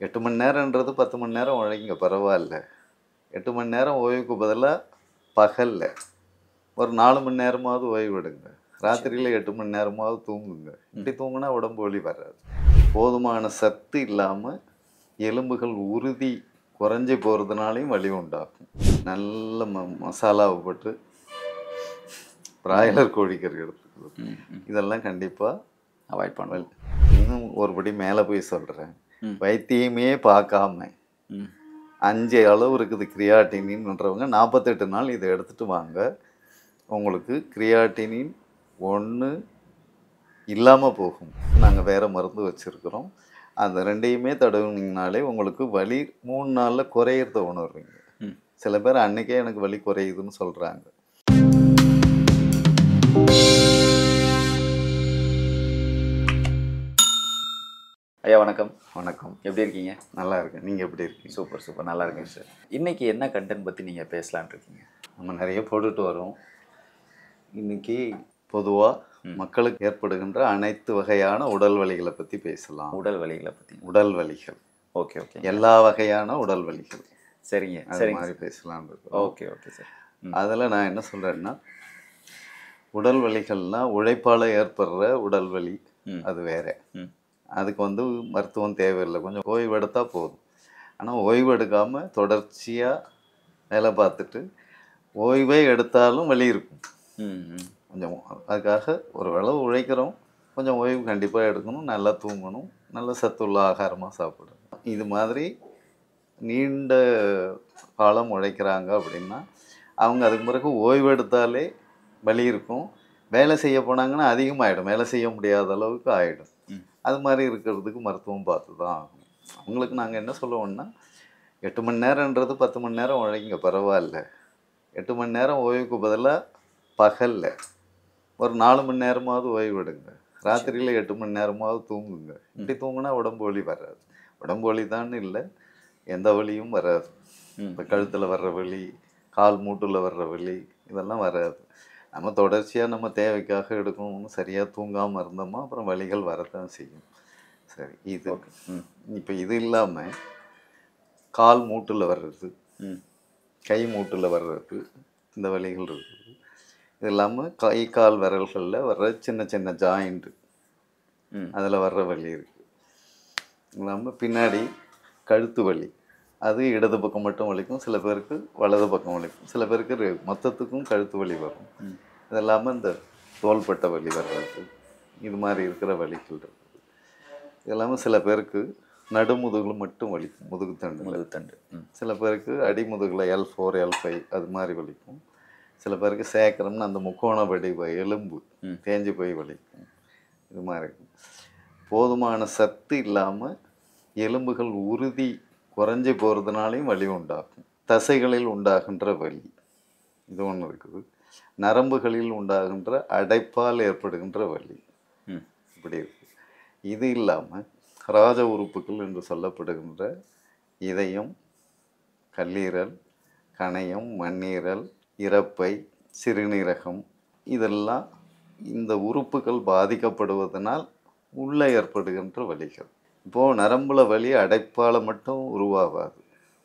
8 மணி நேரம்ன்றது 10 மணி நேரம் உழைங்க பரவாயில்ல. 8 மணி நேரம் ஓய்வுக்கு பதிலா பகல்ல ஒரு 4 மணி நேரமாவது ஓய்வு எடுங்க. ராத்திரியில் 8 மணி நேரமாவது தூங்குங்க. இப்படி தூங்குனா உடம்பு வலி வராது. போதுமான சத்து இல்லாமல் எலும்புகள் உறுதி குறைஞ்சி போகிறதுனாலையும் வலி உண்டாகும். நல்ல மசாலாவை போட்டு பிராய்லர் கோழிக்கறி எடுத்துக்கிறது, இதெல்லாம் கண்டிப்பாக அவாய்ட் பண்ணுவேன். இன்னும் ஒருபடி மேலே போய் சொல்கிறேன். வைத்தியமே பார்க்காம 5 அளவு இருக்குது கிரியாட்டினின்றவங்க 48 நாள் இதை எடுத்துகிட்டு வாங்க. உங்களுக்கு கிரியாட்டினின் 1 இல்லாமல் போகும். நாங்கள் வேறு மருந்து வச்சுருக்குறோம். அந்த 2யுமே தடவுனீங்கனாலே உங்களுக்கு வலி 3 நாளில் குறையிறத உணர்வீங்க. சில பேர் அன்றைக்கே எனக்கு வலி குறையுதுன்னு சொல்கிறாங்க. ஐயா வணக்கம். வணக்கம். எப்படி இருக்கீங்க? நல்லா இருக்கேன். நீங்கள் எப்படி இருக்கீங்க? சூப்பர் சூப்பர், நல்லா இருக்கேன் சார். இன்றைக்கி என்ன கண்டென்ட் பற்றி நீங்கள் பேசலான் இருக்கீங்க? நம்ம நிறைய போட்டுட்டு வரோம். இன்றைக்கி பொதுவாக மக்களுக்கு ஏற்படுகின்ற அனைத்து வகையான உடல் வலிகளை பற்றி பேசலாம். உடல் வலிகளை பற்றி? உடல் வலிகள். Okay okay. எல்லா வகையான உடல் வலிகள். சரிங்க, அது மாதிரி பேசலாம். Okay okay sir. அதில் நான் என்ன சொல்கிறேன்னா, உடல் வலிகள்னால் உழைப்பால் ஏற்படுற உடல் வலி, அது வேறு. அதுக்கு மருத்துவம் தேவையில்லை, கொஞ்சம் ஓய்வு எடுத்தால் போதும். ஆனால் ஓய்வு எடுக்காமல் தொடர்ச்சியாக வேலை பார்த்துட்டு ஓய்வே எடுத்தாலும் வலி இருக்கும். கொஞ்சம் அதுக்காக ஒரு அளவு உழைக்கிறோம், கொஞ்சம் ஓய்வு கண்டிப்பாக எடுக்கணும், நல்லா தூங்கணும், நல்ல சத்துள்ள ஆகாரமாக சாப்பிடணும். இது மாதிரி நீண்ட காலம் உழைக்கிறாங்க அப்படின்னா அவங்க அதுக்கு பிறகு ஓய்வு எடுத்தாலே வலி இருக்கும். வேலை செய்ய போனாங்கன்னா அதிகமாகிடும், வேலை செய்ய முடியாத அளவுக்கு ஆகிடும். அது மாதிரி இருக்கிறதுக்கு மருத்துவம் பார்த்து தான் ஆகணும். அவங்களுக்கு நாங்கள் என்ன சொல்லுவோம்னா, 8 மணி நேரம்ன்றது 10 மணி நேரம் உழைங்க பரவாயில்ல. 8 மணி நேரம் ஓய்வுக்கு பதிலாக பகலில் ஒரு 4 மணி நேரமாவது ஓய்வு எடுங்க. ராத்திரியில் 8 மணி நேரமாவது தூங்குங்க. இப்படி தூங்குனா உடம்பு வலி வராது. உடம்பு வலி தான் இல்லை, எந்த வலியும் வராது. இப்போ கழுத்தில் வர்ற வலி, கால் மூட்டில் வர்ற வலி, இதெல்லாம் வராது. நம்ம தொடர்ச்சியாக நம்ம தேவைக்காக எடுக்கணும்னு சரியாக தூங்காமல் இருந்தோமா அப்புறம் வலிகள் வரத்தான் செய்யும். சரி, இது இப்போ இது இல்லாமல் கால் மூட்டில் வர்றது, கை மூட்டில் வர்றது, இந்த வலிகள் இருக்குது. இது இல்லாமல் கை கால் விரல்களில் வர்ற சின்ன சின்ன ஜாயிண்ட்டு, அதில் வர்ற வலி இருக்குது. இல்லாமல் பின்னாடி கழுத்து வலி, அது இடது பக்கம் மட்டும் வலிக்கும், சில பேருக்கு வலது பக்கம் வலிக்கும், சில பேருக்கு மொத்தத்துக்கும் கழுத்து வலி வரும். இது இல்லாமல் இந்த தோள்பட்ட வலி வர்றது, இது மாதிரி இருக்கிற வலிகள் இருக்குது. இது இல்லாமல் சில பேருக்கு நடுமுதுகில் மட்டும் வலிக்கும், முதுகுத்தண்டு. சில பேருக்கு அடிமுதுகில் L4 L5 அது மாதிரி வலிக்கும். சில பேருக்கு சேக்கரம்னு அந்த முக்கோண வடிவ எலும்பு தேஞ்சு போய் வலிக்கும். இது மாதிரி இருக்கும். போதுமான சத்து இல்லாமல் எலும்புகள் உறுதி குறைஞ்சி போகிறதுனாலையும் வலி உண்டாகும். தசைகளில் உண்டாகின்ற வலி இது ஒன்று இருக்குது. நரம்புகளில் உண்டாகின்ற அடைப்பால் ஏற்படுகின்ற வலி இப்படி இருக்குது. இது இல்லாமல் ராஜ உறுப்புகள் என்று சொல்லப்படுகின்ற இதயம், கல்லீரல், கணையம், மண்ணீரல், இரைப்பை, சிறுநீரகம், இதெல்லாம் இந்த உறுப்புகள் பாதிக்கப்படுவதனால் உள்ளே ஏற்படுகின்ற வலிகள். இப்போது நரம்பில் வலி அடைப்பால் மட்டும் உருவாகாது,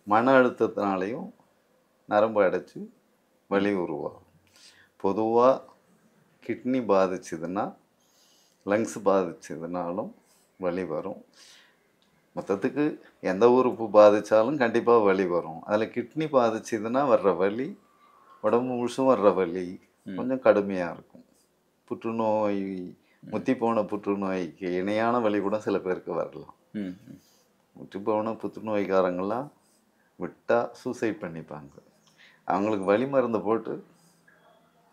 மன அழுத்தத்தினாலையும் நரம்பு அடைச்சி வலி உருவாகும். பொதுவாக கிட்னி பாதிச்சதுன்னா, லங்ஸ் பாதிச்சதுனாலும் வலி வரும். மொத்தத்துக்கு எந்த உறுப்பு பாதித்தாலும் கண்டிப்பாக வலி வரும். அதில் கிட்னி பாதிச்சதுன்னா வர்ற வலி, உடம்பு முழுசும் வர்ற வலி கொஞ்சம் கடுமையாக இருக்கும். புற்றுநோய், முத்தி போன புற்றுநோய்க்கு இணையான வலி கூட சில பேருக்கு வரலாம். முத்தி போன புற்றுநோய்க்காரங்கள்லாம் விட்டால் சூசைட் பண்ணிப்பாங்க. அவங்களுக்கு வலி மருந்து போட்டு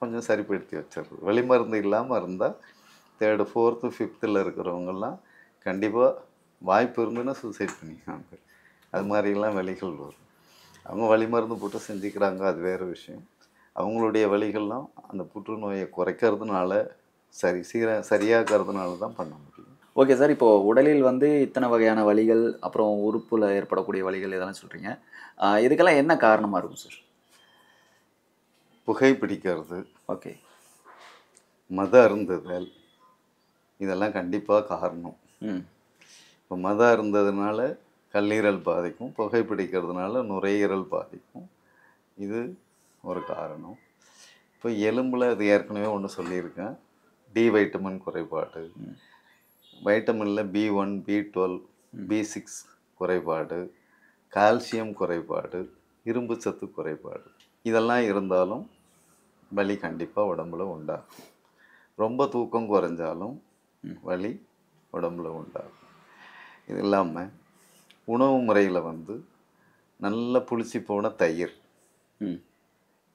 கொஞ்சம் சரிப்படுத்தி வச்சிடுறது. வலி மருந்து இல்லாமல் இருந்தால் 3rd 4th 5th இருக்கிறவங்கெல்லாம் கண்டிப்பாக வாய்ப்பு இருந்துன்னா சூசைட் பண்ணிக்காங்க. அது மாதிரிலாம் வலிகள் வரும். அவங்க வலி மருந்து போட்டு செஞ்சுக்கிறாங்க, அது வேறு விஷயம். அவங்களுடைய வலிகள்லாம் அந்த புற்றுநோயை குறைக்கிறதுனால சரியாகிறதுனால தான் பண்ண முடியும். ஓகே சார், இப்போது உடலில் இத்தனை வகையான வலிகள், அப்புறம் உறுப்பில் ஏற்படக்கூடிய வலிகள் இதெல்லாம் சொல்கிறீங்க. இதுக்கெல்லாம் என்ன காரணமாக இருக்கும் சார்? புகைப்பிடிக்கிறது, ஓகே, மது அருந்துதல், இதெல்லாம் கண்டிப்பாக காரணம். இப்போ மது அருந்ததுனால கல்லீரல் பாதிக்கும், புகைப்பிடிக்கிறதுனால நுரையீரல் பாதிக்கும். இது ஒரு காரணம். இப்போ எலும்பில் அது ஏற்கனவே ஒன்று சொல்லியிருக்கேன், டி வைட்டமின் குறைபாடு, வைட்டமினில் B1, B12, B6 குறைபாடு, கால்சியம் குறைபாடு, இரும்பு சத்து குறைபாடு, இதெல்லாம் இருந்தாலும் வலி கண்டிப்பாக உடம்புல உண்டாகும். ரொம்ப தூக்கம் குறைஞ்சாலும் வலி உடம்புல உண்டாகும். இது இல்லாமல் உணவு முறையில் வந்து நல்ல புளிச்சு போன தயிர்,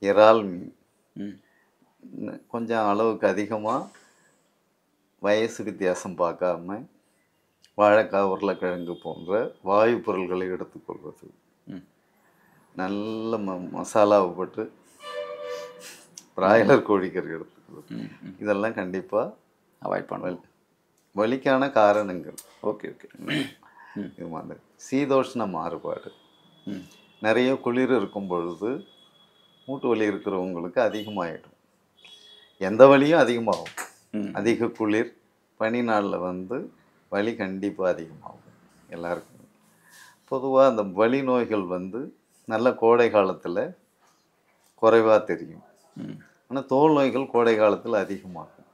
இறால் மீன், கொஞ்சம் அளவுக்கு அதிகமாக வயசு வித்தியாசம் பார்க்காம வாழைக்காய், உருளைக்கிழங்கு போன்ற வாயு பொருள்களை எடுத்துக்கொள்வது, நல்ல மசாலாவை போட்டு பிராய்லர் கோழிக்கறி எடுத்துக்கிறது, இதெல்லாம் கண்டிப்பாக அவாய்ட் பண்ணுவேன். வலிக்கான காரணங்கள். Okay okay. இது மாதிரி சீதோஷ்ண மாறுபாடு, நிறைய குளிர் இருக்கும் பொழுது மூட்டு வலி இருக்கிறவங்களுக்கு அதிகமாகிடும். எந்த வலியும் அதிகமாகும். அதிக குளிர் பனி நாளில் வந்து வலி கண்டிப்பாக அதிகமாகும் எல்லாருக்கும். பொதுவாக அந்த வலி நோய்கள் வந்து நல்ல கோடை காலத்தில் குறைவாக தெரியும். ஆனால் தோல் நோய்கள் கோடை காலத்தில் அதிகமாகும்.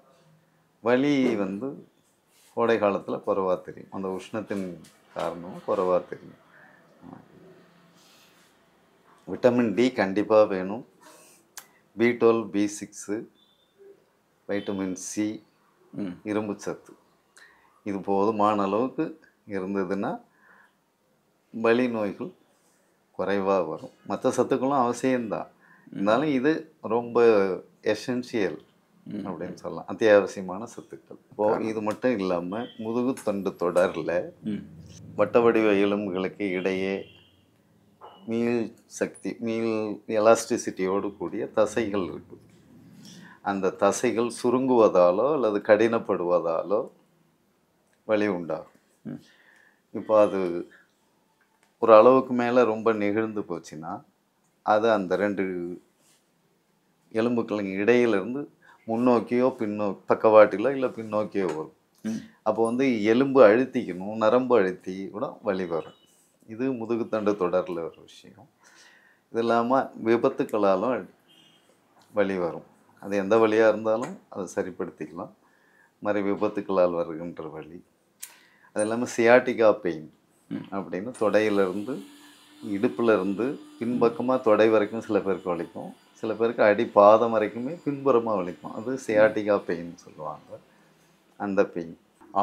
வலி வந்து கோடை காலத்தில் குறைவாக தெரியும். அந்த உஷ்ணத்தின் காரணமும் குறைவாக தெரியும். விட்டமின் டி கண்டிப்பாக வேணும். B12, B6, வைட்டமின் சி, இரும்பு சத்து, இது போதுமான அளவுக்கு இருந்ததுன்னா வலி நோய்கள் குறைவாக வரும். மற்ற சத்துக்களும் அவசியம்தான், இருந்தாலும் இது ரொம்ப எசென்சியல் அப்படின்னு சொல்லலாம், அத்தியாவசியமான சத்துக்கள். இப்போது இது மட்டும் இல்லாமல் முதுகுத்தண்டு தொடரில் வட்ட வடிவ எலும்புகளுக்கு இடையே மீள் எலாஸ்டிசிட்டியோடு கூடிய தசைகள் இருக்குது. அந்த தசைகள் சுருங்குவதாலோ அல்லது கடினப்படுவதாலோ வலி உண்டாகும். இப்போ அது ஒரு அளவுக்கு மேலே ரொம்ப நெகிழ்ந்து போச்சுன்னா அது அந்த ரெண்டு எலும்புகளுக்கு இடையிலிருந்து முன்னோக்கியோ பக்கவாட்டிலோ இல்லை பின்னோக்கியோ வரும். அப்போ வந்து எலும்பு அழுத்திக்கணும், நரம்பு அழுத்தி கூட வலி வரும். இது முதுகுத்தண்டு தொடரில் ஒரு விஷயம். இது இல்லாமல் விபத்துக்களாலும் வலி வரும். அது எந்த வலியாக இருந்தாலும் அதை சரிப்படுத்திக்கலாம். மாதிரி விபத்துக்களால் வருகின்ற வலி. அது இல்லாமல் சியாட்டிகா பெயின் அப்படின்னு தொடையிலிருந்து இடுப்புலேருந்து பின்பக்கமாக தொடை வரைக்கும் சில பேருக்கு வலிக்கும், சில பேருக்கு அடி பாதம் வரைக்குமே பின்புறமாக வலிக்கும். அது சியாட்டிகா பெயின் சொல்லுவாங்க. அந்த பெயின்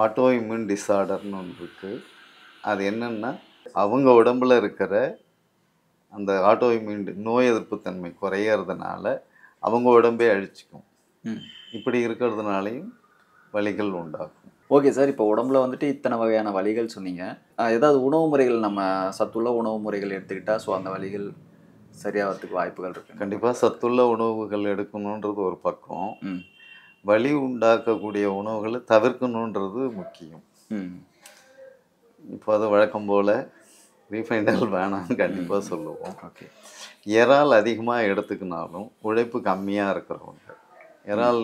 ஆட்டோ இம்யூன் டிஸார்டர்னு ஒன்று இருக்குது. அது என்னென்னா அவங்க உடம்பில் இருக்கிற அந்த ஆட்டோ இம்யூன் நோய் எதிர்ப்பு தன்மை குறையிறதுனால அவங்க உடம்பே அழிச்சிக்கும். இப்படி இருக்கிறதுனாலையும் வலிகள் உண்டாகும். ஓகே சார், இப்போ உடம்புல வந்துட்டு இத்தனை வகையான வலிகள் சொன்னீங்க. ஏதாவது உணவு முறைகள் நம்ம சத்துள்ள உணவு முறைகள் எடுத்துக்கிட்டால் ஸோ அந்த வலிகள் சரியாகிறதுக்கு வாய்ப்புகள் இருக்குது? கண்டிப்பாக சத்துள்ள உணவுகள் எடுக்கணுன்றது ஒரு பக்கம், வலி உண்டாக்கக்கூடிய உணவுகளை தவிர்க்கணுன்றது முக்கியம். இப்போ அது வழக்கம் போல் ரீஃபைண்டல் வேணாம்னு கண்டிப்பாக சொல்லுவோம். ஓகே. இறால் அதிகமாக எடுத்துக்கினாலும், உழைப்பு கம்மியாக இருக்கிறவங்க இறால்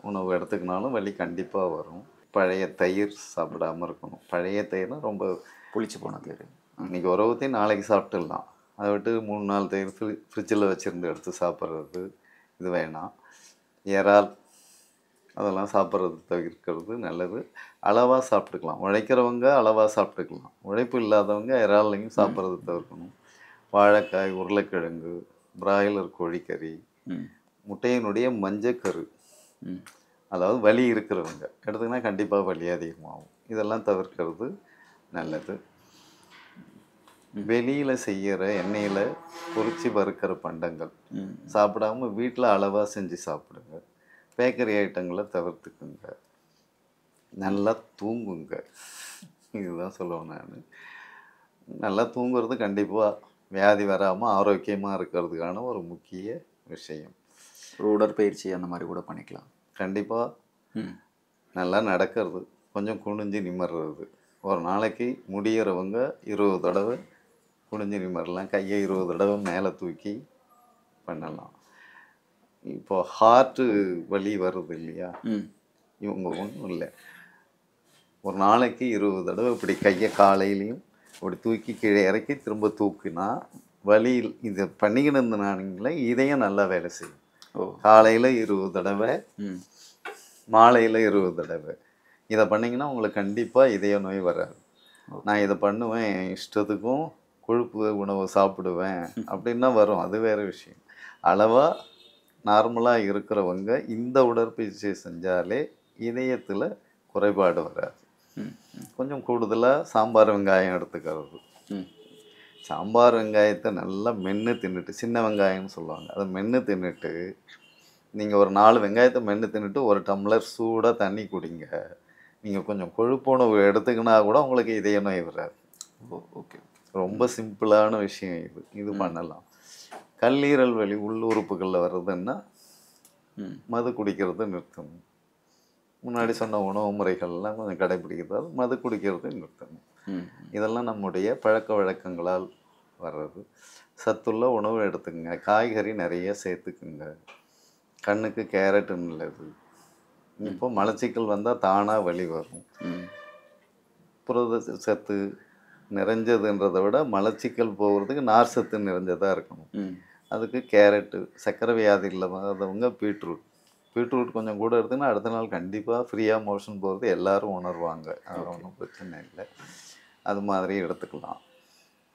உணவு எடுத்துக்கினாலும் வலி கண்டிப்பாக வரும். பழைய தயிர் சாப்பிடாமல் இருக்கணும். பழைய தயிர்னா ரொம்ப புளிச்சு போன தயிர், இன்றைக்கி உறவுத்தையும் நாளைக்கு சாப்பிட்டுடலாம். அதை விட்டு 3-4 தயிர் ஃப்ரிட்ஜில் வச்சுருந்து எடுத்து சாப்பிட்றது இது வேணாம். இறால் அதெல்லாம் சாப்பிட்றது தவிர்க்கிறது நல்லது. அளவாக சாப்பிட்டுக்கலாம். உழைக்கிறவங்க அளவாக சாப்பிட்டுக்கலாம். உழைப்பு இல்லாதவங்க இறாலையும் சாப்பிட்றது தவிர்க்கணும். வாழைக்காய், உருளைக்கிழங்கு, பிராய்லர் கோழிக்கறி, முட்டையினுடைய மஞ்சக்கரு, அதாவது வலி இருக்கிறவங்க எடுத்துக்கினா கண்டிப்பாக வலி அதிகமாகும். இதெல்லாம் தவிர்க்கிறது நல்லது. வெளியில் செய்கிற எண்ணெயில் பொரிச்சு வறுக்கிற பண்டங்கள் சாப்பிடாமல் வீட்டில் அளவாக செஞ்சு சாப்பிடுங்க. பேக்கரி ஐட்டங்களை தவிர்த்துக்குங்க. நல்லா தூங்குங்க. இதுதான் சொல்லுவேன் நான். நல்லா தூங்குறது கண்டிப்பாக வியாதி வராமல் ஆரோக்கியமாக இருக்கிறதுக்கான ஒரு முக்கிய விஷயம். ஒரு உடற்பயிற்சி அந்த மாதிரி கூட பண்ணிக்கலாம். கண்டிப்பாக நல்லா நடக்கிறது, கொஞ்சம் குனிஞ்சு நிமிர்றது. ஒரு நாளைக்கு முடிகிறவங்க 20 தடவை குனிஞ்சு நிமிரலாம். கையை 20 தடவை மேலே தூக்கி பண்ணலாம். இப்போ ஹார்ட்டு வலி வருது இல்லையா, இவங்க ஒன்றும் இல்லை, ஒரு நாளைக்கு 20 தடவை இப்படி கையை காலையிலையும் அப்படி தூக்கி கீழே இறக்கி திரும்ப தூக்கினா வலியில் இது பண்ணிக்கிட்டு இருந்தனானுங்களே இதயம் நல்லா வேலை செய்யும். காலையில் 20 தடவை, மாலையில் 20 தடவை இதை பண்ணிங்கன்னா உங்களுக்கு கண்டிப்பாக இதய நோய் வராது. நான் இதை பண்ணுவேன், என் இஷ்டத்துக்கும் கொழுப்பு உணவு சாப்பிடுவேன் அப்படின்னா வரும், அது வேறு விஷயம். அளவாக நார்மலாக இருக்கிறவங்க இந்த உடற்பயிற்சியை செஞ்சாலே இதயத்தில் குறைபாடு வராது. கொஞ்சம் கூடுதலாக சாம்பார் வெங்காயம் எடுத்துக்கிறது. சாம்பார் வெங்காயத்தை நல்லா மென்று தின்னுட்டு, சின்ன வெங்காயம்னு சொல்லுவாங்க, அதை மென்று தின்னுட்டு நீங்கள் ஒரு 4 வெங்காயத்தை மென்று தின்னுட்டு 1 டம்ளர் சூடாக தண்ணி குடிங்க. நீங்கள் கொஞ்சம் கொழுப்புணவு எடுத்துக்கினா கூட உங்களுக்கு இதய நோய் வராது. ஓகே, ரொம்ப சிம்பிளான விஷயம் இது. இது பண்ணலாம். கல்லீரல் வலி உள் உறுப்புகளில் வர்றதுன்னா மது குடிக்கிறது நிறுத்தணும். முன்னாடி சொன்ன உணவு முறைகள்லாம் கொஞ்சம் கடைபிடிக்கிறது, மது குடிக்கிறது நிறுத்தணும். இதெல்லாம் நம்முடைய பழக்க வழக்கங்களால் வர்றது. சத்துள்ள உணவு எடுத்துக்கங்க, காய்கறி நிறைய சேர்த்துக்குங்க, கண்ணுக்கு கேரட் நல்லது. இப்போ மலச்சிக்கல் வந்தால் தானாக வலி வரும். புரத சத்து நிறைஞ்சதுன்றதை விட மலச்சிக்கல் போகிறதுக்கு நார் சத்து நிறைஞ்சதாக இருக்கணும். அதுக்கு கேரட்டு, சர்க்கரை வியாதி இல்லாதவங்க பீட்ரூட் கொஞ்சம் கூட எடுத்துன்னா அடுத்த நாள் கண்டிப்பாக ஃப்ரீயாக மோஷன் போகிறது எல்லோரும் உணர்வாங்க. அது ஒன்றும் பிரச்சனை இல்லை. அது மாதிரி எடுத்துக்கலாம்.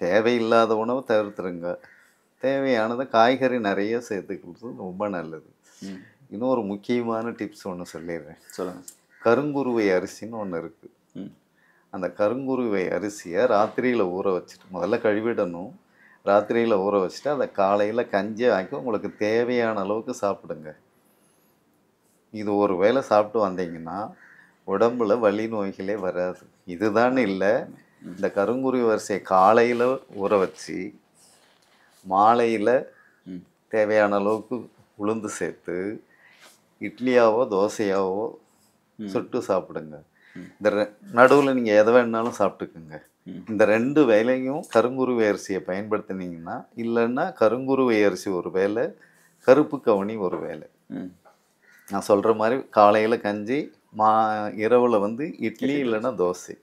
தேவையில்லாத உணவு தவிர்த்துருங்க. தேவையானதை காய்கறி நிறைய சேர்த்துக்கிறது ரொம்ப நல்லது. இன்னும் ஒரு முக்கியமான டிப்ஸ் ஒன்று சொல்லிடுறேன். சொல்லுங்கள். கருங்குருவை அரிசின்னு ஒன்று இருக்குது. அந்த கருங்குருவை அரிசியை ராத்திரியில் ஊற வச்சுட்டு, முதல்ல கழுவிடணும், ராத்திரியில் ஊற வச்சுட்டு அதை காலையில் கஞ்சி ஆக்கி உங்களுக்கு தேவையான அளவுக்கு சாப்பிடுங்க. இது ஒரு வேளை சாப்பிட்டு வந்தீங்கன்னா உடம்புல வலி நோய்களே வராது. இதுதான் இல்லை, இந்த கருங்குருவி அரிசியை காலையில் ஊற வச்சு மாலையில் தேவையான அளவுக்கு உளுந்து சேர்த்து இட்லியாவோ தோசையாவோ சுட்டு சாப்பிடுங்க. இந்த நடுவில் நீங்கள் எதை வேணாலும் சாப்பிட்டுக்குங்க. இந்த 2 வேலையும் கருங்குருவி அரிசியை பயன்படுத்தினீங்கன்னா, இல்லைன்னா கருங்குருவி அரிசி ஒரு வேலை, கருப்பு கவுனி ஒரு வேலை. நான் சொல்கிற மாதிரி காலையில் கஞ்சி, இரவில் இட்லி இல்லைன்னா தோசை,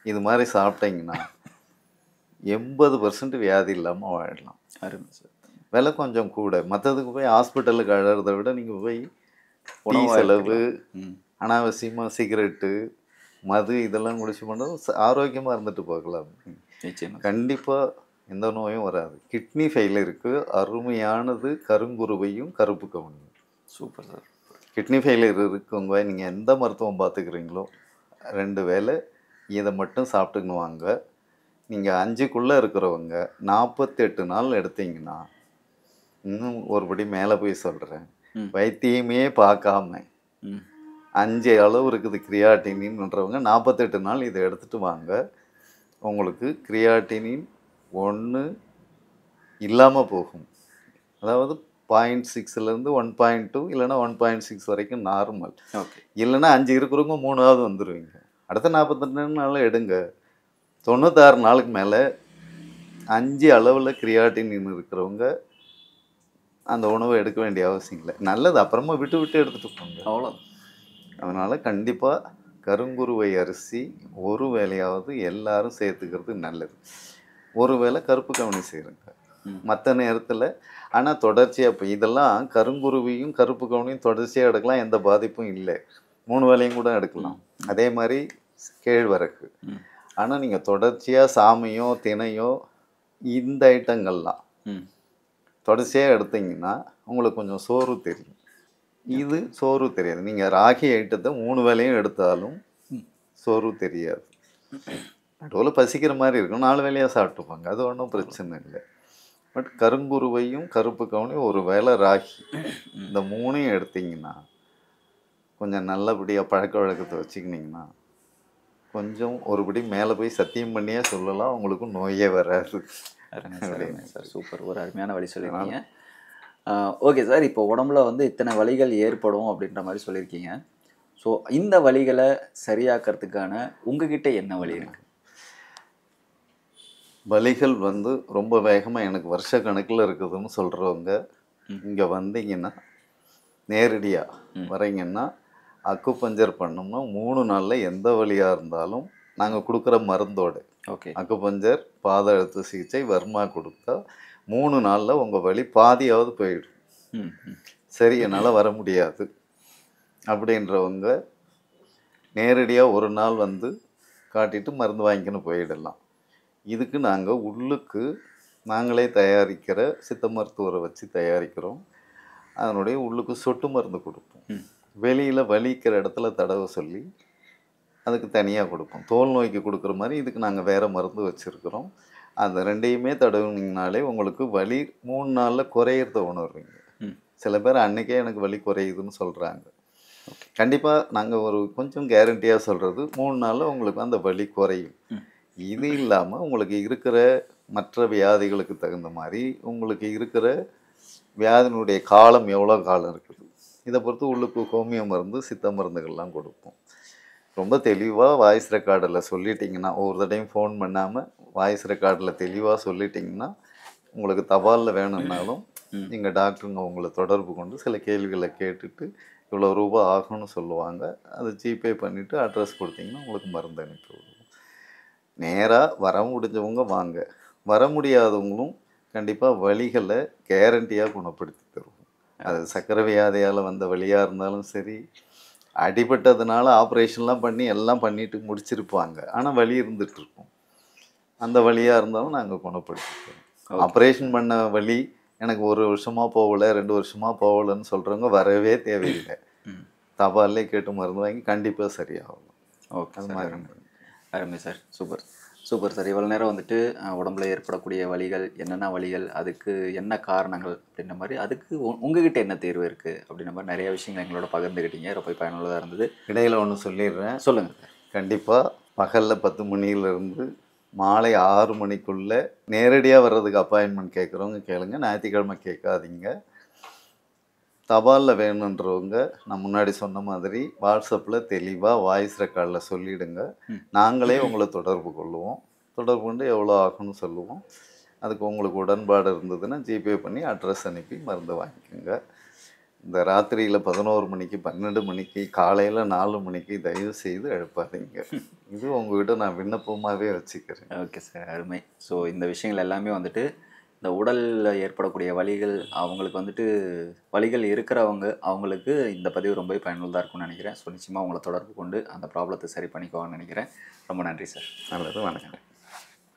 இது மாதிரி சாப்பிட்டீங்கன்னா 80% வியாதி இல்லாமல் வாழலாம். அருமை சார். விலை கொஞ்சம் கூட. மற்றதுக்கு போய் ஹாஸ்பிட்டலுக்கு அழகிறத விட நீங்கள் போய் உணவு செலவு, அனாவசியமாக சிகரெட்டு, மது இதெல்லாம் குடிச்சு பண்ணுறது ஆரோக்கியமாக இருந்துட்டு போகலாம். கண்டிப்பாக எந்த நோயும் வராது. கிட்னி ஃபெயிலியருக்கு அருமையானது கருங்குருவையும் கருப்பு கவுனியும். Super sir. கிட்னி ஃபெயிலியர் இருக்கவங்க நீங்கள் எந்த மருத்துவம் பார்த்துக்கிறீங்களோ 2 வேளை இதை மட்டும் சாப்பிட்டுக்கணும் வாங்க. நீங்கள் 5க்குள்ளே இருக்கிறவங்க 48 நாள் எடுத்தீங்கன்னா, இன்னும் ஒருபடி மேலே போய் சொல்கிறேன், வைத்தியமே பார்க்காம 5 அளவு இருக்குது கிரியாட்டினின்றவங்க 48 நாள் இதை எடுத்துகிட்டு வாங்க. உங்களுக்கு கிரியாட்டினின் 1 இல்லாமல் போகும். அதாவது 0.6லேருந்து 1.2 இல்லைன்னா 1.6 வரைக்கும் நார்மல். ஓகே. இல்லைன்னா 5 இருக்கிறவங்க 3ஆவது வந்துடுவீங்க. அடுத்த 48 நாள் எடுங்க. 96 நாளுக்கு மேலே 5 அளவில் கிரியாட்டினின் இருக்கிறவங்க அந்த உணவை எடுக்க வேண்டிய அவசியம் இல்லை. நல்லது, அப்புறமா விட்டு எடுத்துகிட்டு போங்க, அவ்வளோ. அதனால் கண்டிப்பாக கருங்குருவை அரிசி ஒரு வேளையாவது எல்லாரும் சேர்த்துக்கிறது நல்லது. ஒரு வேளை கருப்பு கவுனி செய்யுங்க மற்ற நேரத்தில். ஆனால் தொடர்ச்சியாக இப்போ இதெல்லாம் கருங்குருவியும் கருப்பு கவுனியும் தொடர்ச்சியாக எடுக்கலாம், எந்த பாதிப்பும் இல்லை. 3 வேளையும் கூட எடுக்கலாம். அதே மாதிரி கேழ்வரகு. ஆனால் நீங்கள் தொடர்ச்சியாக சாமையோ தினையோ இந்த ஐட்டங்கள்லாம் தொடர்ச்சியாக எடுத்தீங்கன்னா உங்களுக்கு கொஞ்சம் சோறு தெரியும். இது சோறு தெரியாது. நீங்கள் ராகி ஐட்டத்தை 3 வேளையும் எடுத்தாலும் சோறு தெரியாது. நடுவில் பசிக்கிற மாதிரி இருக்கும், 4 வேளையாக சாப்பிட்டுப்பாங்க, அது ஒன்றும் பிரச்சனை இல்லை. பட் கருங்குருவையும் கருப்பு கவுனியும் ஒரு வேளை ராகி, இந்த 3ஐயும் எடுத்திங்கன்னா கொஞ்சம் நல்லபடியாக பழக்க வழக்கத்தை வச்சுக்கிட்டிங்கன்னா கொஞ்சம் ஒருபடி மேலே போய் சத்தியம் பண்ணியே சொல்லலாம், உங்களுக்கு நோயே வராது. சார் சூப்பர், ஒரு அருமையான வழி சொல்லியிருக்கீங்க. ஓகே சார், இப்போ உடம்புல இத்தனை வலிகள் ஏற்படும் அப்படின்ற மாதிரி சொல்லியிருக்கீங்க. ஸோ இந்த வலிகளை சரியாக்கிறதுக்கான உங்ககிட்ட என்ன வழி இருக்கு? வலிகள் ரொம்ப வேகமாக எனக்கு வருஷ கணக்கில் இருக்குதுன்னு சொல்கிறவங்க இங்கே வந்தீங்கன்னா, நேரடியாக வரீங்கன்னா அக்குபஞ்சர் பண்ணோம்னா 3 நாளில் எந்த வலியாக இருந்தாலும் நாங்கள் கொடுக்குற மருந்தோடு ஓகே. அக்குபஞ்சர், பாத அழுத்த சிகிச்சை, வர்மா கொடுத்தா 3 நாளில் உங்கள் வலி பாதியாவது போயிடும். ம் ம் சரி என்னால் வர முடியாது அப்படின்றவங்க நேரடியாக ஒரு நாள் வந்து காட்டிட்டு மருந்து வாங்கிக்கின்னு போயிடலாம். இதுக்கு நாங்கள் உள்ளுக்கு நாங்களே தயாரிக்கிற சித்த மருத்துவரை வச்சு தயாரிக்கிறோம். அதனுடைய உள்ளுக்கு சொட்டு மருந்து கொடுப்போம். ம். வெளியில் வலிக்கிற இடத்துல தடவை சொல்லி அதுக்கு தனியாக கொடுப்போம். தோல் நோய்க்கு கொடுக்குற மாதிரி இதுக்கு நாங்கள் வேறு மருந்து வச்சுருக்கிறோம். அந்த 2யுமே தடவுனீங்கனாலே உங்களுக்கு வலி 3 நாளில் குறையிறத உணர்வீங்க. ம். சில பேர் அன்றைக்கே எனக்கு வலி குறையுதுன்னு சொல்கிறாங்க. கண்டிப்பாக நாங்கள் ஒரு கொஞ்சம் கேரண்டியாக சொல்கிறது 3 நாளில் உங்களுக்கு அந்த வலி குறையும். ம். இது இல்லாமல் உங்களுக்கு இருக்கிற மற்ற வியாதிகளுக்கு தகுந்த மாதிரி உங்களுக்கு இருக்கிற வியாதியினுடைய காலம் எவ்வளோ காலம் இருக்குது இதை பொறுத்து உள்ளுக்கு ஹோமியோ மருந்து, சித்த மருந்துகள்லாம் கொடுப்போம். ரொம்ப தெளிவாக வாய்ஸ் ரெக்கார்டில் சொல்லிட்டிங்கன்னா, ஒவ்வொரு தடையும் ஃபோன் பண்ணாமல் வாய்ஸ் ரெக்கார்டில் தெளிவாக சொல்லிட்டிங்கன்னா, உங்களுக்கு தபாலில் வேணும்னாலும் எங்கள் டாக்டருங்க உங்களை தொடர்பு கொண்டு சில கேள்விகளை கேட்டுட்டு இவ்வளோ ரூபா ஆகும்னு சொல்லுவாங்க. அதை ஜிபே பண்ணிவிட்டு அட்ரஸ் கொடுத்தீங்கன்னா உங்களுக்கு மருந்து அனுப்பி விடுவோம். நேராக வர முடிஞ்சவங்க வாங்க, வர முடியாதவங்களும் கண்டிப்பாக வலிகளை கேரண்டியாக குணப்படுத்தி தருவோம். அது சக்கரை வியாதியால் வந்த வலியாக இருந்தாலும் சரி, அடிபட்டதுனால ஆப்ரேஷன்லாம் பண்ணி எல்லாம் பண்ணிட்டு முடிச்சிருப்பாங்க, ஆனால் வலி இருந்துகிட்ருக்கும். அந்த வலியாக இருந்தாலும் நாங்கள் குணப்படுத்தி தருவோம். ஆப்ரேஷன் பண்ண வலி எனக்கு 1 வருஷமாக போகலை, 2 வருஷமாக போகலைன்னு சொல்கிறவங்க வரவே தேவையில்லை. தபாலே கேட்டு மருந்து வாங்கி கண்டிப்பாக சரியாகும். ஓகே, அது மாதிரி அருமை சார். Super super sir. இவ்வளோ நேரம் வந்துட்டு உடம்புல ஏற்படக்கூடிய வலிகள், என்னென்ன வலிகள், அதுக்கு என்ன காரணங்கள் அப்படின்ற மாதிரி, அதுக்கு உங்ககிட்ட என்ன தீர்வு இருக்குது அப்படின்ற மாதிரி நிறைய விஷயங்கள் எங்களோட பகிர்ந்துக்கிட்டீங்க. ரொம்ப பயனுள்ளதாக இருந்தது. இடையில் ஒன்று சொல்லிடுறேன். சொல்லுங்கள் சார். கண்டிப்பாக பகலில் 10 மணியிலேருந்து மாலை 6 மணிக்குள்ளே நேரடியாக வர்றதுக்கு அப்பாயின்மெண்ட் கேட்குறவங்க கேளுங்க. ஞாயிற்றுக்கிழமை கேட்காதீங்க. தபாலில் வேணுன்றவங்க நான் முன்னாடி சொன்ன மாதிரி வாட்ஸ்அப்பில் தெளிவாக வாய்ஸ் ரெக்கார்டில் சொல்லிவிடுங்க. நாங்களே உங்களை தொடர்பு கொள்ளுவோம். தொடர்பு கொண்டு எவ்வளோ ஆகும்னு சொல்லுவோம். அதுக்கு உங்களுக்கு உடன்பாடு இருந்ததுன்னா ஜிபே பண்ணி அட்ரஸ் அனுப்பி மருந்து வாங்கிக்கோங்க. இந்த ராத்திரியில் 11 மணிக்கு, 12 மணிக்கு, காலையில் 4 மணிக்கு தயவு செய்து எழுப்பாதீங்க. இது உங்கள்கிட்ட நான் விண்ணப்பமாகவே வச்சுக்கிறேன். ஓகே சார், அருமை. ஸோ இந்த விஷயங்கள் எல்லாமே வந்துட்டு இந்த உடலில் ஏற்படக்கூடிய வலிகள், அவங்களுக்கு வந்துட்டு வலிகள் இருக்கிறவங்க, அவங்களுக்கு இந்த பதிவு ரொம்ப பயனுள்ளதாக இருக்கும்னு நினைக்கிறேன். ஸோ நிச்சயமாக உங்களை தொடர்பு கொண்டு அந்த ப்ராப்ளத்தை சரி பண்ணிக்குவாங்கன்னு நினைக்கிறேன். ரொம்ப நன்றி சார். நல்லது, வணக்கம்.